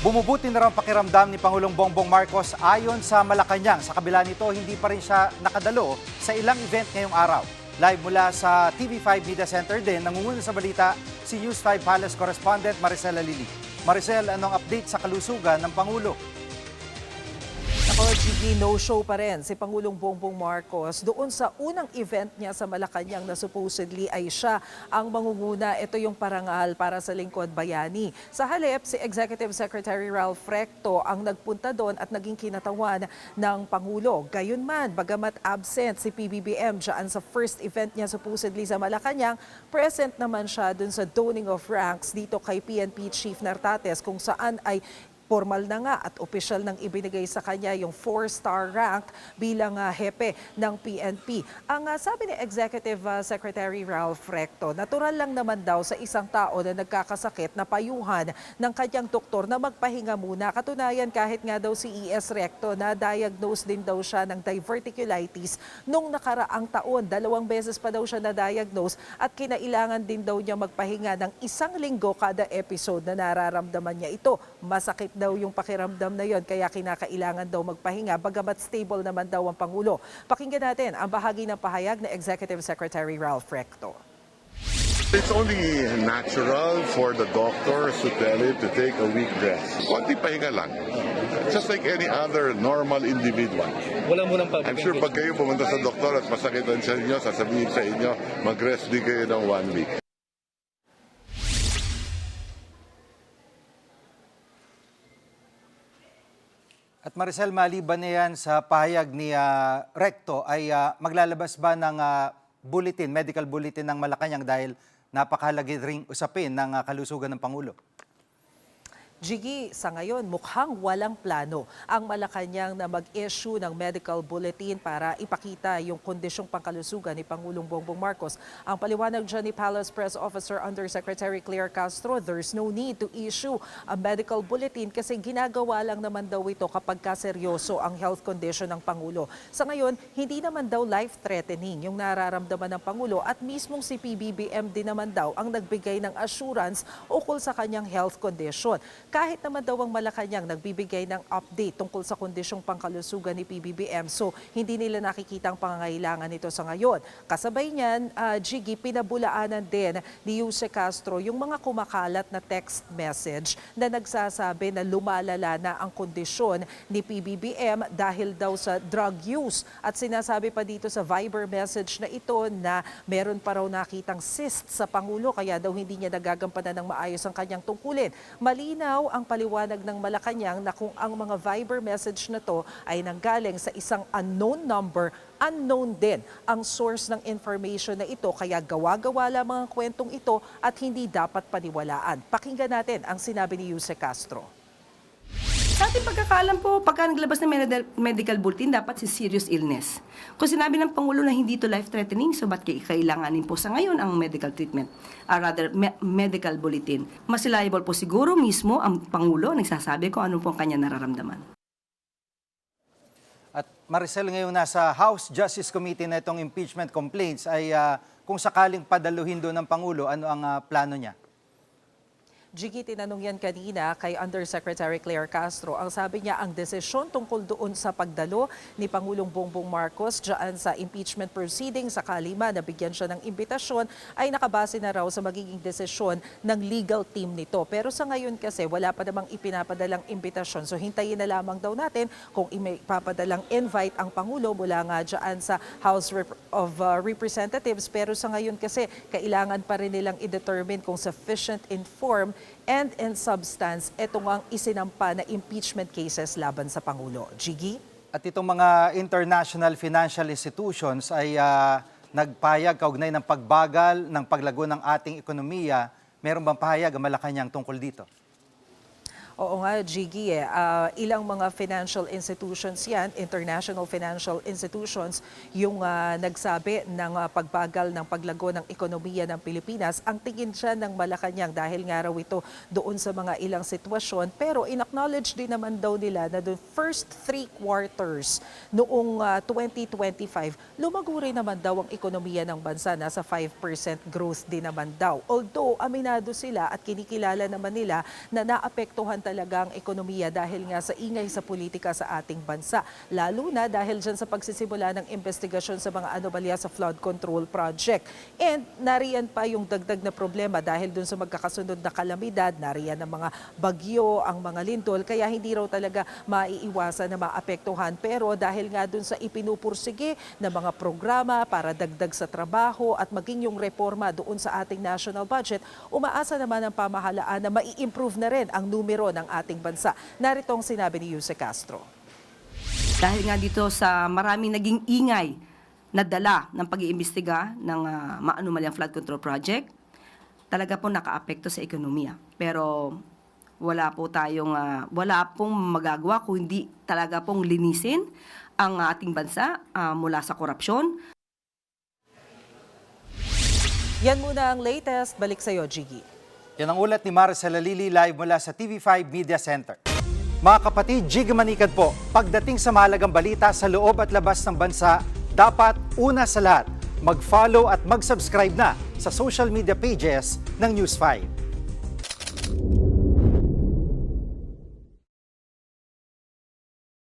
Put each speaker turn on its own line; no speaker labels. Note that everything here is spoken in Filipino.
Bumubuti na raw ang pakiramdam ni Pangulong Bongbong Marcos ayon sa Malacanang. Sa kabila nito, hindi pa rin siya nakadalo sa ilang event ngayong araw. Live mula sa TV5 Media Center din, nangunguna sa balita si News 5 Palace Correspondent Maricel Alili. Maricel, anong update sa kalusugan ng Pangulo?
Gigi, no-show pa rin si Pangulong Bongbong Marcos doon sa unang event niya sa Malacanang na supposedly ay siya ang mangunguna. Ito yung parangal para sa lingkod bayani. Sa halip, si Executive Secretary Ralph Recto ang nagpunta doon at naging kinatawan ng Pangulo. Gayunman, bagamat absent si PBBM dyan sa first event niya supposedly sa Malacanang, present naman siya doon sa donning of ranks dito kay PNP Chief Nartates kung saan ay formal na nga at opisyal nang ibinigay sa kanya yung 4-star rank bilang hepe ng PNP. Ang sabi ni Executive Secretary Ralph Recto, natural lang naman daw sa isang tao na nagkakasakit na payuhan ng kanyang doktor na magpahinga muna. Katunayan, kahit nga daw si ES Recto na diagnose din daw siya ng diverticulitis nung nakaraang taon. 2 beses pa daw siya na-diagnose at kinailangan din daw niya magpahinga ng 1 linggo kada episode na nararamdaman niya ito. Masakit daw yung pakiramdam na yon, kaya kinakailangan daw magpahinga, bagamat stable naman daw ang Pangulo. Pakinggan natin ang bahagi ng pahayag ng Executive Secretary Ralph Recto.
It's only natural for the doctors to tell him to take a week rest. Konti pahinga lang. Just like any other normal individual.
Wala mo nang
I'm sure pag kayo pumunta sa doktor at masakitan sa inyo, sasabihin sa inyo, mag-rest din kayo ng 1 week.
At Maricel, maliban na yan sa pahayag ni Recto, ay maglalabas ba ng bulletin, medical bulletin ng Malacanang dahil napakahalaga ring usapin ng kalusugan ng Pangulo?
Gigi, sa ngayon mukhang walang plano ang Malacanang na mag-issue ng medical bulletin para ipakita yung kondisyong pangkalusugan ni Pangulong Bongbong Marcos. Ang paliwanag dyan ni Palace Press Officer Undersecretary Claire Castro, there's no need to issue a medical bulletin kasi ginagawa lang naman daw ito kapag seryoso ang health condition ng Pangulo. Sa ngayon, hindi naman daw life-threatening yung nararamdaman ng Pangulo at mismong si PBBM din naman daw ang nagbigay ng assurance ukol sa kanyang health condition. Kahit naman daw ang Malacanang nagbibigay ng update tungkol sa kondisyong pangkalusugan ni PBBM, so hindi nila nakikita ang pangangailangan nito sa ngayon. Kasabay niyan, Gigi, pinabulaanan din ni Jose Castro yung mga kumakalat na text message na nagsasabi na lumalala na ang kondisyon ni PBBM dahil daw sa drug use. At sinasabi pa dito sa Viber message na ito na meron pa raw nakitang cyst sa Pangulo kaya daw hindi niya nagagampanan ng maayos ang kanyang tungkulin. Malinaw ang paliwanag ng Malacanang na kung ang mga Viber message na to ay nanggaling sa isang unknown number, unknown din ang source ng information na ito kaya gawa-gawa lamang ang kwentong ito at hindi dapat paniwalaan. Pakinggan natin ang sinabi ni Jose Castro.
Sa ating pagkakaalam po, pagka naglabas ng medical bulletin, dapat si serious illness. Kung sinabi ng Pangulo na hindi to life-threatening, so ba't kailanganin po sa ngayon ang medical treatment? Medical bulletin. Mas reliable po siguro mismo ang Pangulo nagsasabi kung ano po ang kanya nararamdaman.
At Maricel, ngayon nasa House Justice Committee na itong impeachment complaints ay kung sakaling padaluhin doon ng Pangulo, ano ang plano niya?
Gigi, tinanong yan kanina kay Undersecretary Claire Castro. Ang sabi niya, ang desisyon tungkol doon sa pagdalo ni Pangulong Bongbong Marcos dyan sa impeachment proceeding sa Kalima na bigyan siya ng imbitasyon ay nakabase na raw sa magiging desisyon ng legal team nito. Pero sa ngayon kasi wala pa namang ipinapadalang imbitasyon. So hintayin na lamang daw natin kung ipapadalang invite ang Pangulo mula nga dyan sa House of Representatives. Pero sa ngayon kasi kailangan pa rin nilang i-determine kung sufficient in form and in substance, ito ang isinampa na impeachment cases laban sa Pangulo. Gigi?
At itong mga international financial institutions ay nagpahayag kaugnay ng pagbagal ng paglago ng ating ekonomiya. Meron bang pahayag ang Malacanang tungkol dito?
Oo nga, Gigi, ilang mga financial institutions yan, international financial institutions, yung nagsabi ng pagbagal ng paglago ng ekonomiya ng Pilipinas. Ang tingin siya ng Malacanang dahil nga raw ito doon sa mga ilang sitwasyon. Pero in-acknowledge din naman daw nila na the first 3 quarters noong 2025, lumago rin naman daw ang ekonomiya ng bansa. Nasa 5% growth din naman daw. Although aminado sila at kinikilala naman nila na naapektuhan talaga ang ekonomiya dahil nga sa ingay sa politika sa ating bansa. Lalo na dahil dyan sa pagsisimula ng investigasyon sa mga anomalya sa flood control project. And nariyan pa yung dagdag na problema dahil dun sa magkakasunod na kalamidad, nariyan ang mga bagyo, ang mga lindol, kaya hindi raw talaga maiiwasan na maapektuhan. Pero dahil nga dun sa ipinupursige na mga programa para dagdag sa trabaho at maging yung reforma doon sa ating national budget, umaasa naman ang pamahalaan na mai-improve na rin ang numero ng ating bansa. Narito ang sinabi ni Jose Castro.
Dahil nga dito sa maraming naging ingay na dala ng pag-iimbestiga ng maanumalyang flood control project, talaga po nakaapekto sa ekonomiya. Pero wala pong magagawa kung hindi talaga pong linisin ang ating bansa mula sa korupsyon.
Yan muna ang latest. Balik sa iyo, Jiggy.
Yan ang ulat ni Maricel Alili live mula sa TV5 Media Center. Mga kapatid, Jiggy Manikad po, pagdating sa mahalagang balita sa loob at labas ng bansa, dapat una sa lahat, mag-follow at mag-subscribe na sa social media pages ng News 5.